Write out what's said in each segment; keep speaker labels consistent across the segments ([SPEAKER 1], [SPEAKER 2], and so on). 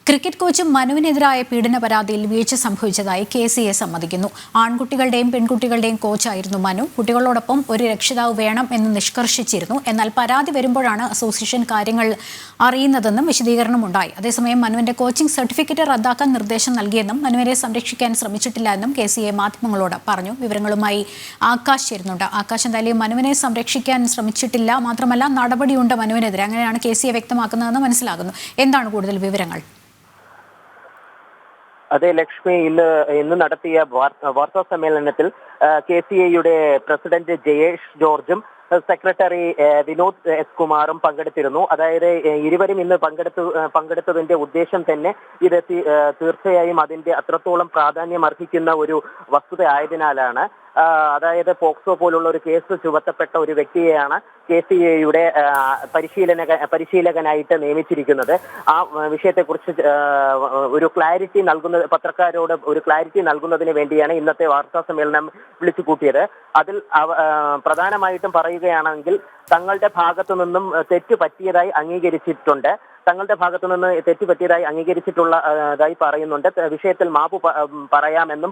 [SPEAKER 1] Cricket coach മനുവിനെതിരായ പീഡന പരാതിയിൽ വീഴ്ച സംഭവിച്ചതായി KCA സമ്മതിക്കുന്നു. ആൺകുട്ടികളുടെയും പെൺകുട്ടികളുടെയും കോച്ചായിരുന്നു മനു. കുട്ടികളോടൊപ്പം ഒരു രക്ഷിതാവ് വേണം എന്ന് നിഷ്കർഷിച്ചിരുന്നു. എന്നാൽ പരാതി വരുമ്പോഴാണ് അസോസിയേഷൻ കാര്യങ്ങൾ അറിയുന്നതെന്നും വിശദീകരണമുണ്ടായി. അതേസമയം മനുവിന്റെ കോച്ചിംഗ് സർട്ടിഫിക്കറ്റ് റദ്ദാക്കാൻ നിർദ്ദേശം നൽകിയെന്നും മനുവിനെ സംരക്ഷിക്കാൻ ശ്രമിച്ചിട്ടില്ല എന്നും KCA മാധ്യമങ്ങളോട് പറഞ്ഞു. വിവരങ്ങളുമായി ആകാശ് ചേരുന്നുണ്ട്. ആകാശ്, എന്തായാലും മനുവിനെ സംരക്ഷിക്കാൻ ശ്രമിച്ചിട്ടില്ല, മാത്രമല്ല നടപടിയുണ്ട് മനുവിനെതിരെ, അങ്ങനെയാണ് KCA വ്യക്തമാക്കുന്നതെന്ന് മനസ്സിലാകുന്നു. എന്താണ് കൂടുതൽ വിവരങ്ങൾ?
[SPEAKER 2] അതെ ലക്ഷ്മി, ഇന്ന് നടത്തിയ വാർത്താ സമ്മേളനത്തിൽ KCAയുടെ പ്രസിഡന്റ് ജയേഷ് ജോർജും സെക്രട്ടറി വിനോദ് എസ് കുമാറും പങ്കെടുത്തിരുന്നു. അതായത് ഇരുവരും ഇന്ന് പങ്കെടുത്തതിന്റെ ഉദ്ദേശം തന്നെ ഇത് തീർച്ചയായും അതിന്റെ അത്രത്തോളം പ്രാധാന്യം അർഹിക്കുന്ന ഒരു വസ്തുത ആയതിനാലാണ്. അതായത് പോക്സോ പോലുള്ള ഒരു കേസ് ചുമത്തപ്പെട്ട ഒരു വ്യക്തിയെയാണ് KCAയുടെ പരിശീലകനായിട്ട് നിയമിച്ചിരിക്കുന്നത്. ആ വിഷയത്തെക്കുറിച്ച് ഒരു ക്ലാരിറ്റി പത്രക്കാരോട് ഒരു ക്ലാരിറ്റി നൽകുന്നതിന് വേണ്ടിയാണ് ഇന്നത്തെ വാർത്താ സമ്മേളനം വിളിച്ചു കൂട്ടിയത്. അതിൽ പ്രധാനമായിട്ടും പറയുകയാണെങ്കിൽ തങ്ങളുടെ ഭാഗത്തു നിന്നും തെറ്റ് പറ്റിയതായി അംഗീകരിച്ചിട്ടുണ്ട്. തങ്ങളുടെ ഭാഗത്തു നിന്ന് തെറ്റുപറ്റിയതായി അംഗീകരിച്ചിട്ടുള്ളതായി പറയുന്നുണ്ട്. വിഷയത്തിൽ മാപ്പ് പറയാമെന്നും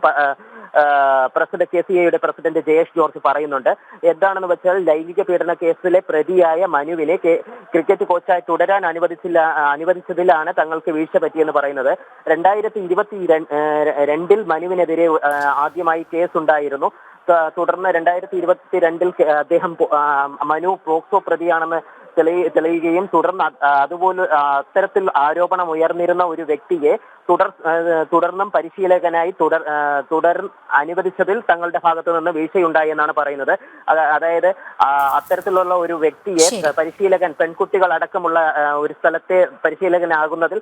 [SPEAKER 2] KCAയുടെ പ്രസിഡന്റ് ജയേഷ് ജോർജ് പറയുന്നുണ്ട്. എന്താണെന്ന് വെച്ചാൽ ലൈംഗിക പീഡന കേസിലെ പ്രതിയായ മനുവിനെ ക്രിക്കറ്റ് കോച്ചായി തുടരാൻ അനുവദിച്ചതിലാണ് തങ്ങൾക്ക് വീഴ്ച പറ്റിയെന്ന് പറയുന്നത്. 2022 മനുവിനെതിരെ ആദ്യമായി കേസുണ്ടായിരുന്നു. തുടർന്ന് 2022 മനു പോക്സോ പ്രതിയാണെന്ന് തെളിയുകയും തുടർന്ന് അതുപോലെ അത്തരത്തിൽ ആരോപണം ഉയർന്നിരുന്ന ഒരു വ്യക്തിയെ തുടർന്നും പരിശീലകനായി അനുവദിച്ചതിൽ തങ്ങളുടെ ഭാഗത്തു നിന്ന് വീഴ്ചയുണ്ടായി എന്നാണ് പറയുന്നത്. അതായത് അത്തരത്തിലുള്ള ഒരു വ്യക്തിയെ പെൺകുട്ടികൾ അടക്കമുള്ള ഒരു സ്ഥലത്തെ പരിശീലകനാകുന്നതിൽ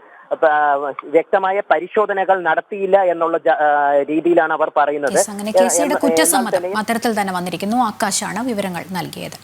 [SPEAKER 2] വ്യക്തമായ പരിശോധനകൾ നടത്തിയില്ല എന്നുള്ള രീതിയിലാണ് അവർ പറയുന്നത്.
[SPEAKER 1] കുറ്റസമ്മതം അത്തരത്തിൽ തന്നെ വന്നിരിക്കുന്നു. ആകാശാണ് വിവരങ്ങൾ നൽകിയത്.